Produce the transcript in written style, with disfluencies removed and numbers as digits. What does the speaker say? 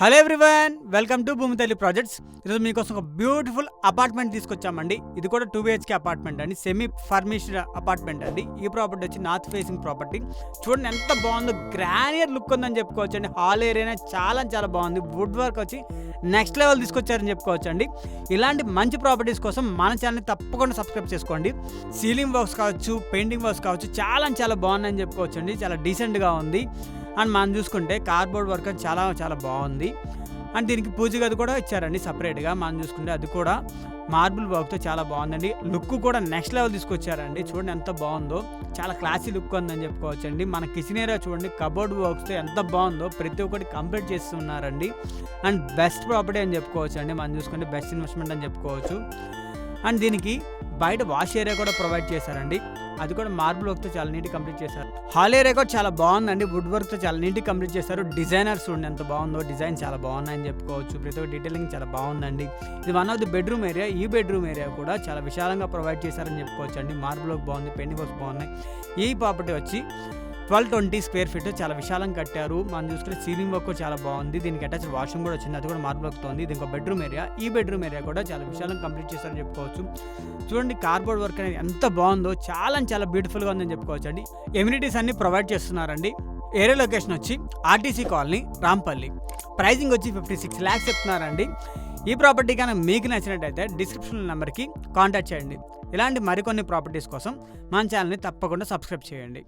Hello everyone, welcome to భూమి తల్లి projects. ఈరోజు మీకోసం ఒక బ్యూటిఫుల్ అపార్ట్మెంట్ తీసుకొచ్చామండి. ఇది కూడా 2 BHK అపార్ట్మెంట్ అండి, సెమీ ఫర్నిష్డ్ అపార్ట్మెంట్ అండి. ఈ ప్రాపర్టీ వచ్చి నార్త్ ఫేసింగ్ ప్రాపర్టీ. చూడండి ఎంత బాగుందో, గ్రానియర్ లుక్ ఉందని చెప్పుకోవచ్చు అండి. హాల్ ఏరియా చాలా బాగుంది. వుడ్ వర్క్ వచ్చి నెక్స్ట్ లెవెల్ తీసుకొచ్చారని చెప్పుకోవచ్చు అండి. ఇలాంటి మంచి ప్రాపర్టీస్ కోసం మన ఛానల్ని తప్పకుండా సబ్స్క్రైబ్ చేసుకోండి. సీలింగ్ వర్క్స్ కావచ్చు, పెయింటింగ్ వర్క్స్ కావచ్చు, చాలా బాగుందని చెప్పుకోవచ్చు అండి. చాలా డీసెంట్గా ఉంది. అండ్ మనం చూసుకుంటే కార్డ్బోర్డ్ వర్క్ చాలా బాగుంది. అండ్ దీనికి పూజ గది కూడా ఇచ్చారండి సపరేట్గా. మనం చూసుకుంటే అది కూడా మార్బుల్ వర్క్తో చాలా బాగుందండి. లుక్ కూడా నెక్స్ట్ లెవెల్ తీసుకొచ్చారండి. చూడండి ఎంత బాగుందో, చాలా క్లాసీ లుక్ ఉందని చెప్పుకోవచ్చు అండి. మన కిచెన్ ఏరియా చూడండి, కబోర్డ్ వర్క్స్తో ఎంత బాగుందో, ప్రతి ఒక్కటి కంప్లీట్ చేస్తున్నారండి. అండ్ బెస్ట్ ప్రాపర్టీ అని చెప్పుకోవచ్చు అండి. మనం చూసుకుంటే బెస్ట్ ఇన్వెస్ట్మెంట్ అని చెప్పుకోవచ్చు. అండ్ దీనికి బయట వాష్ ఏరియా కూడా ప్రొవైడ్ చేశారండి. అది కూడా మార్బుల్ వర్క్తో చాలా నీట్గా కంప్లీట్ చేశారు. హాల్ ఏరియా కూడా చాలా బాగుందండి. వుడ్ వర్క్తో చాలా నీట్గా కంప్లీట్ చేశారు. డిజైనర్స్ చూడండి ఎంత బాగుందో, డిజైన్ చాలా బాగున్నాయని చెప్పుకోవచ్చు. ప్రతి ఒక్క డీటెయిలింగ్ చాలా బాగుందండి. ఇది one of the bedroom area. ఈ బెడ్రూమ్ ఏరియా కూడా చాలా విశాలంగా ప్రొవైడ్ చేశారని చెప్పుకోవచ్చు అండి. మార్బుల్ వర్క్ బాగుంది, పెయింటింగ్ వర్క్స్ బాగున్నాయి. ఈ ప్రాపర్టీ వచ్చి 1220 స్క్వేర్ ఫీట్, చాలా విశాలంగా కట్టారు. మనం చూసుకుంటే సీలింగ్ వర్క్ చాలా బాగుంది. దీనికి అటాచ్ వాష్రూమ్ కూడా వచ్చింది, అది కూడా మార్బుల్ వర్క్తో ఉంది. ఇది ఇంకో బెడ్రూమ్ ఏరియా. ఈ బెడ్రూమ్ ఏరియా కూడా చాలా విశాలంగా కంప్లీట్ చేశారని చెప్పుకోవచ్చు. చూడండి కార్డ్బోర్డ్ వర్క్ అనేది ఎంత బాగుందో, చాలా బ్యూటిఫుల్గా ఉందని చెప్పుకోవచ్చు అండి. ఎమ్యూనిటీస్ అన్ని ప్రొవైడ్ చేస్తున్నారండి. ఏరియా లొకేషన్ వచ్చి ఆర్టీసీ కాలనీ, రాంపల్లి. ప్రైజింగ్ వచ్చి 56 lakhs చెప్తున్నారండి. ఈ ప్రాపర్టీ కానీ మీకు నచ్చినట్టయితే డిస్క్రిప్షన్ నెంబర్కి కాంటాక్ట్ చేయండి. ఇలాంటి మరికొన్ని ప్రాపర్టీస్ కోసం మన ఛానల్ని తప్పకుండా సబ్స్క్రైబ్ చేయండి.